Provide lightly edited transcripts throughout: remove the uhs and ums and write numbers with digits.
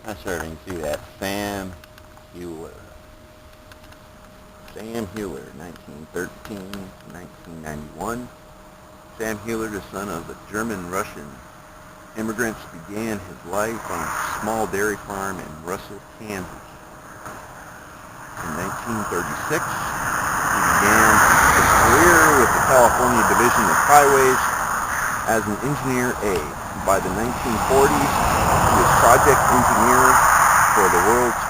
I'm starting to see that. Sam Hewler. Sam Hewler, 1913 to 1991. Sam Hewler, the son of a German-Russian immigrants, began his life on a small dairy farm in Russell, Kansas. In 1936, he began his career with the California Division of Highways as an engineer aide. By the 1940s, he was project engineer for the world's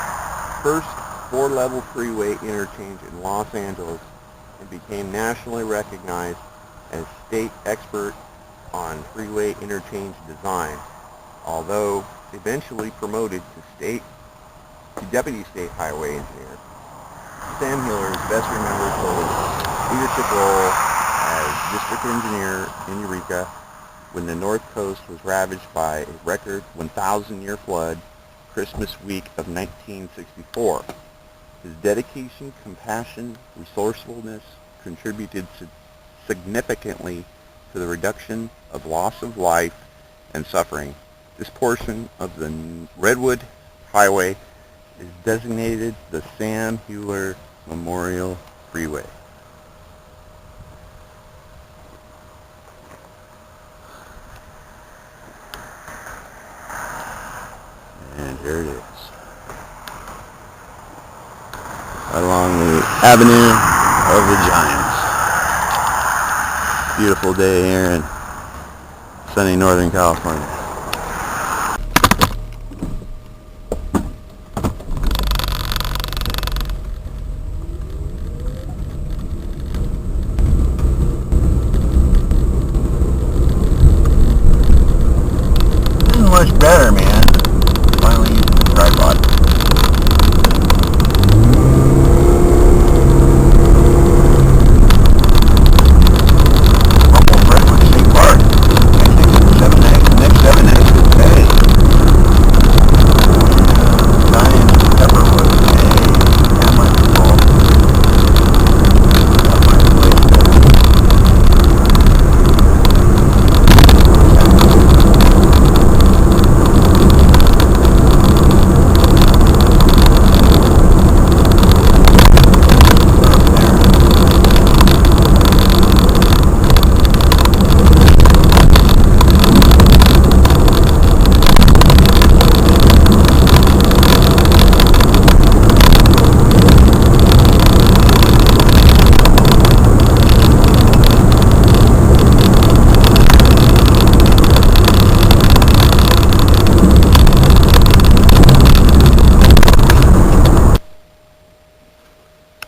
first four-level freeway interchange in Los Angeles and became nationally recognized as state expert on freeway interchange design. Although eventually promoted to deputy state highway engineer, Sam Hewler is best remembered for his leadership role as district engineer in Eureka when the North Coast was ravaged by a record 1,000-year flood Christmas week of 1964. His dedication, compassion, resourcefulness contributed significantly to the reduction of loss of life and suffering. This portion of the Redwood Highway is designated the Sam Hewler Memorial Freeway. And here it is. Along the Avenue of the Giants. Beautiful day here in sunny Northern California. This is much better, man. Finally using the tripod.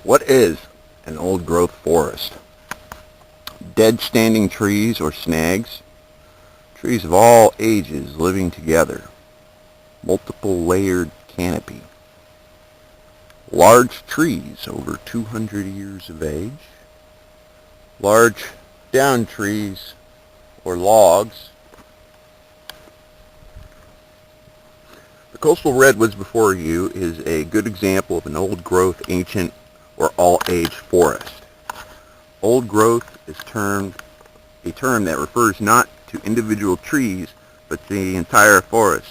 What is an old-growth forest? Dead standing trees or snags, trees of all ages living together, multiple layered canopy, large trees over 200 years of age, large down trees or logs. The coastal redwoods before you is a good example of an old-growth, ancient, or all-age forest. Old growth is a term that refers not to individual trees, but to the entire forest.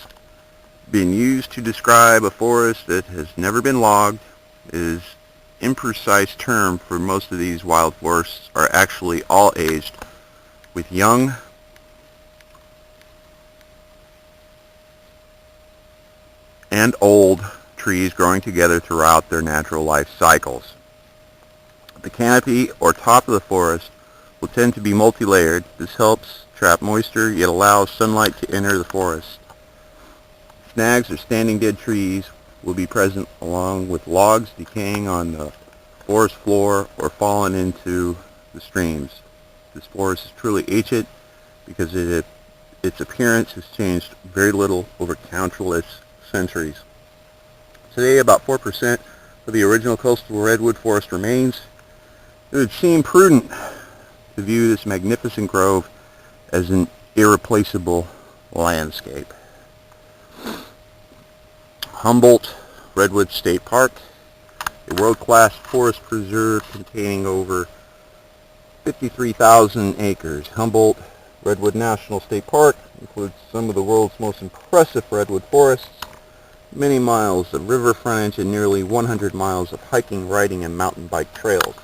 Being used to describe a forest that has never been logged is imprecise term for most of these wild forests are actually all-aged, with young and old trees growing together throughout their natural life cycles. The canopy or top of the forest will tend to be multi-layered. This helps trap moisture yet allows sunlight to enter the forest. Snags or standing dead trees will be present along with logs decaying on the forest floor or fallen into the streams. This forest is truly ancient because its appearance has changed very little over countless centuries. Today, about 4% of the original coastal redwood forest remains. It would seem prudent to view this magnificent grove as an irreplaceable landscape. Humboldt Redwood State Park, a world-class forest preserve containing over 53,000 acres. Humboldt Redwood National State Park includes some of the world's most impressive redwood forests, many miles of river frontage, and nearly 100 miles of hiking, riding, and mountain bike trails.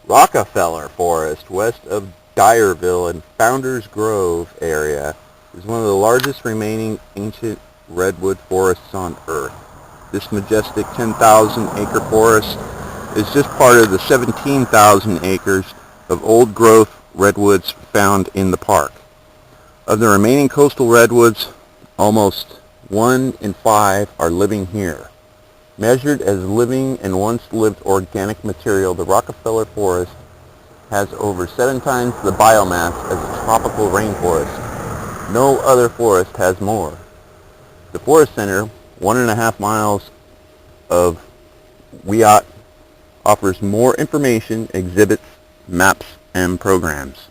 Rockefeller Forest, west of Dyerville and Founders Grove area, is one of the largest remaining ancient redwood forests on Earth. This majestic 10,000-acre forest is just part of the 17,000 acres of old-growth redwoods found in the park. Of the remaining coastal redwoods, almost 1 in 5 are living here. Measured as living and once-lived organic material, the Rockefeller Forest has over 7 times the biomass as a tropical rainforest. No other forest has more. The Forest Center, 1.5 miles of Wyatt, offers more information, exhibits, maps, and programs.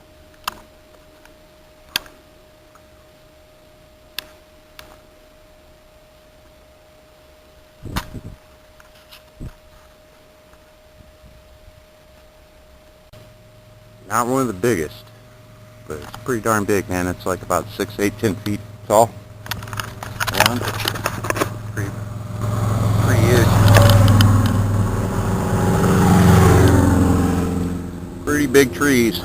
Not one of the biggest, but it's pretty darn big, man. It's like about 6, 8, 10 feet tall. Yeah, pretty huge. Pretty big trees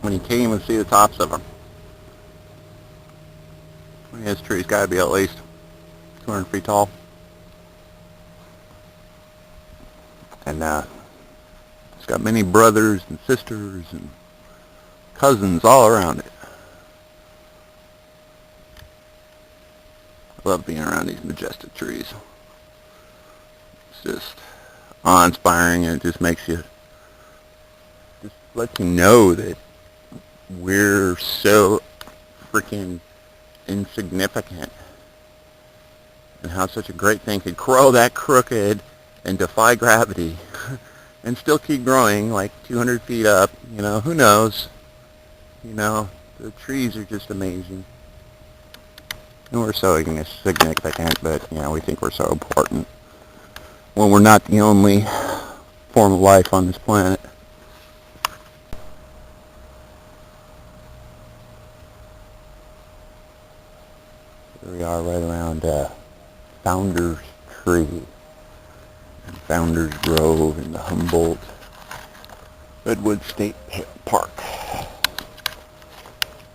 when you can't even see the tops of them. This tree's got to be at least 200 feet tall. And it's got many brothers and sisters and cousins all around it. I love being around these majestic trees. It's just awe-inspiring, and it just makes you, just lets you know that we're so freaking insignificant, and how such a great thing could grow that crooked and defy gravity and still keep growing like 200 feet up. You know, who knows? You know, the trees are just amazing. And we're so insignificant, but, you know, we think we're so important when we're not the only form of life on this planet. Here we are right around Founders Tree and Founders Grove in the Humboldt Redwood State Park.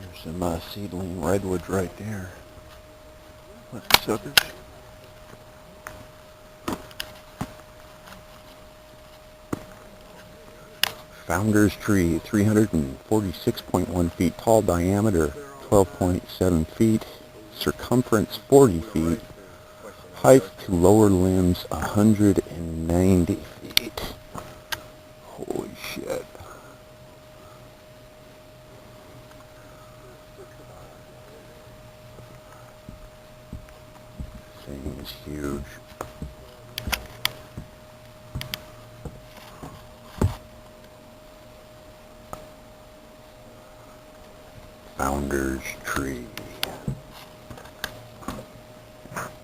There's some seedling redwoods right there. Lucky suckers. Founders Tree, 346.1 feet tall, diameter 12.7 feet, circumference 40 feet, height to lower limbs 190 feet. Holy shit. This thing is huge. Founders Tree.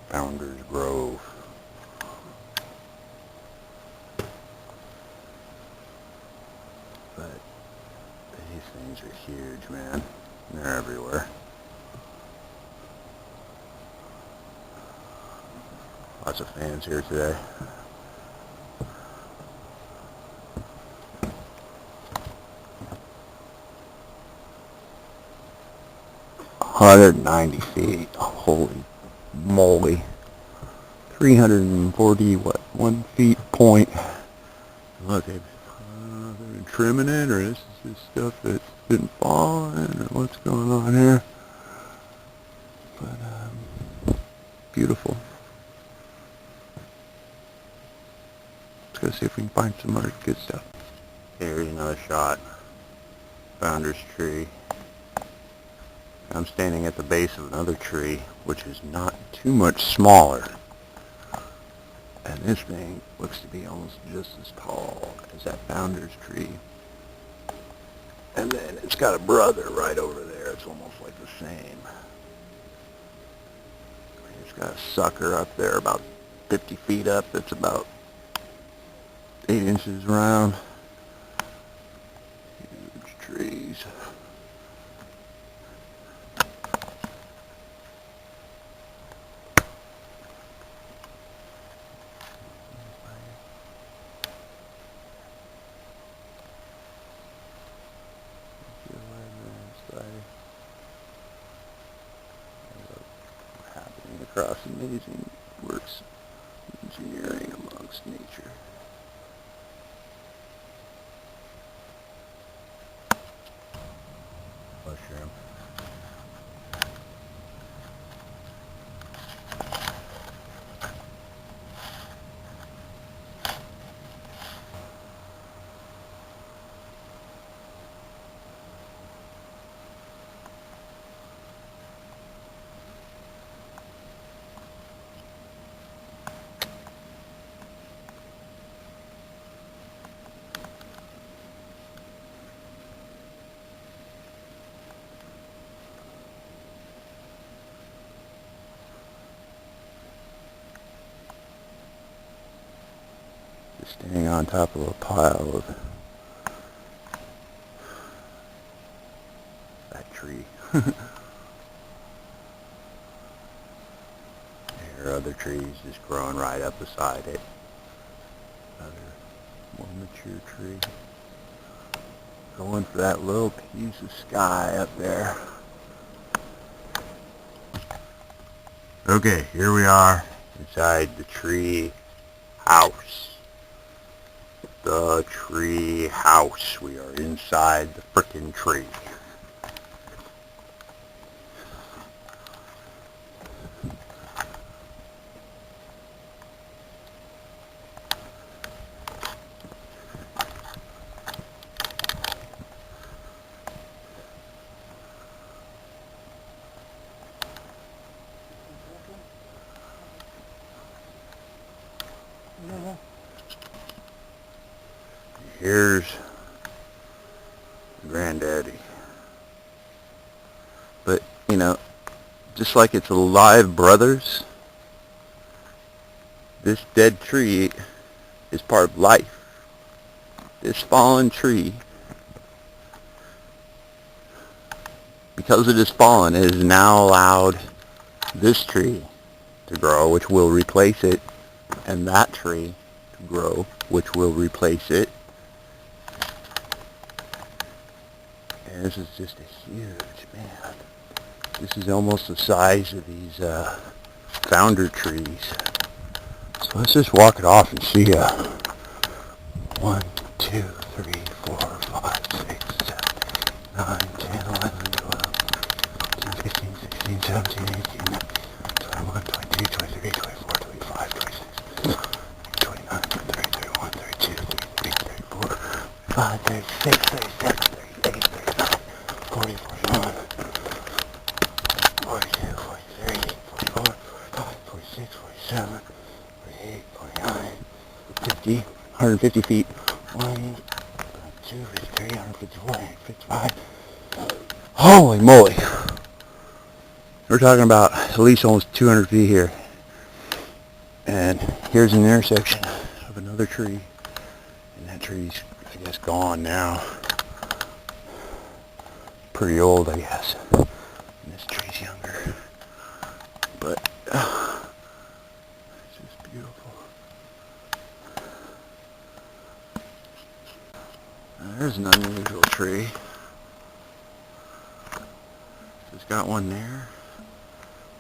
Founders Grove. But these things are huge, man. They're everywhere. Lots of fans here today. $190 feet. Holy moly. 340, 1 feet point. Look, they've been trimming it, or this is just stuff that's been falling, or what's going on here. But, beautiful. Let's go see if we can find some other good stuff. Here's another shot. Founders Tree. I'm standing at the base of another tree, which is not too much smaller. And this thing looks to be almost just as tall as that Founders Tree. And then it's got a brother right over there. It's almost like the same. It's got a sucker up there about 50 feet up that's about 8 inches around. Huge trees. across amazing works of engineering amongst nature. Mushroom. Standing on top of a pile of that tree. There are other trees just growing right up beside it. Another more mature tree. Going for that little piece of sky up there. Okay, here we are inside the tree house. The tree house. We are inside the frickin' tree. Here's Granddaddy. But, you know, just like it's alive brothers, this dead tree is part of life. This fallen tree, because it is fallen, it has now allowed this tree to grow, which will replace it, and that tree to grow, which will replace it. And this is just a huge, man. This is almost the size of these founder trees. So let's just walk it off and see 1, 2, 3, 4, 5, 6, 7, 9, 10, 11, 12, 13, 15, 16, 17, 18, 21, 22, 23, 24, 25, 26, 29, 30, 31, 32, 33, 34, 35, 36, 37, 38, 39, 40, 41, 42, 43, 44, 45, 46, 47, 48, 49, 50, 150 feet. 1, 2, 53, 154, 155. Holy moly. We're talking about at least almost 200 feet here. And here's an intersection of another tree. And that tree's, I guess, gone now. Pretty old, I guess. And this tree's younger. But it's just beautiful. There's an unusual tree. It's got one there.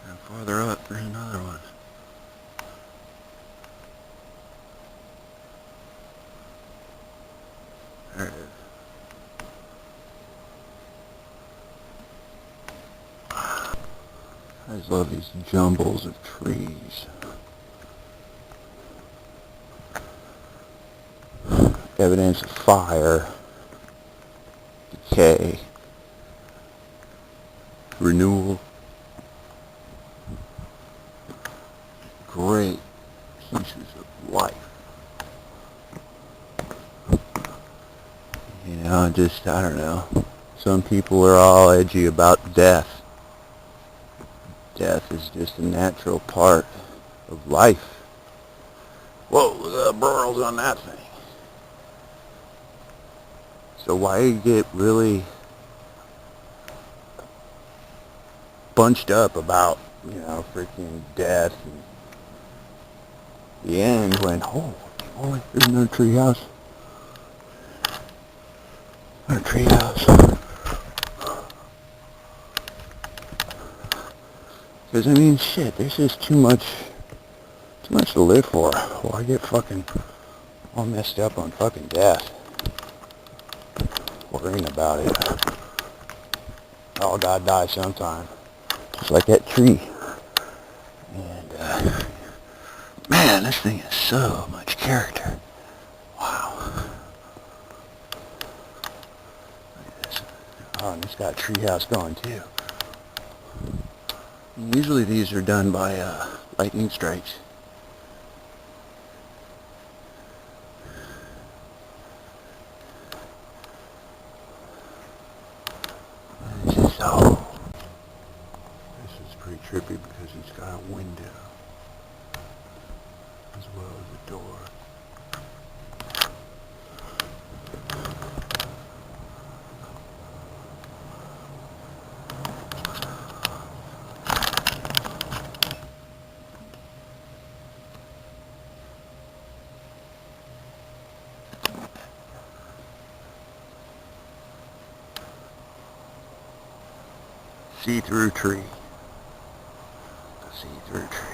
And farther up, there's another one. There it is. I just love these jumbles of trees. Evidence of fire, decay, renewal. Great pieces of life. You know, just, I don't know. Some people are all edgy about death. Death is just a natural part of life. Whoa, look at the burls on that thing. So why you get really bunched up about, you know, freaking death and the end when, oh, holy, there's another tree house. Another tree house. Because, I mean, shit, there's just too much to live for. Why get fucking all messed up on fucking death? Worrying about it. All gotta die sometime. Just like that tree. And, man, this thing has so much character. Wow. Look at this. Oh, and it's got a tree house going, too. Usually these are done by lightning strikes. This is pretty trippy because it's got a window as well as a door. See-through tree. See-through tree.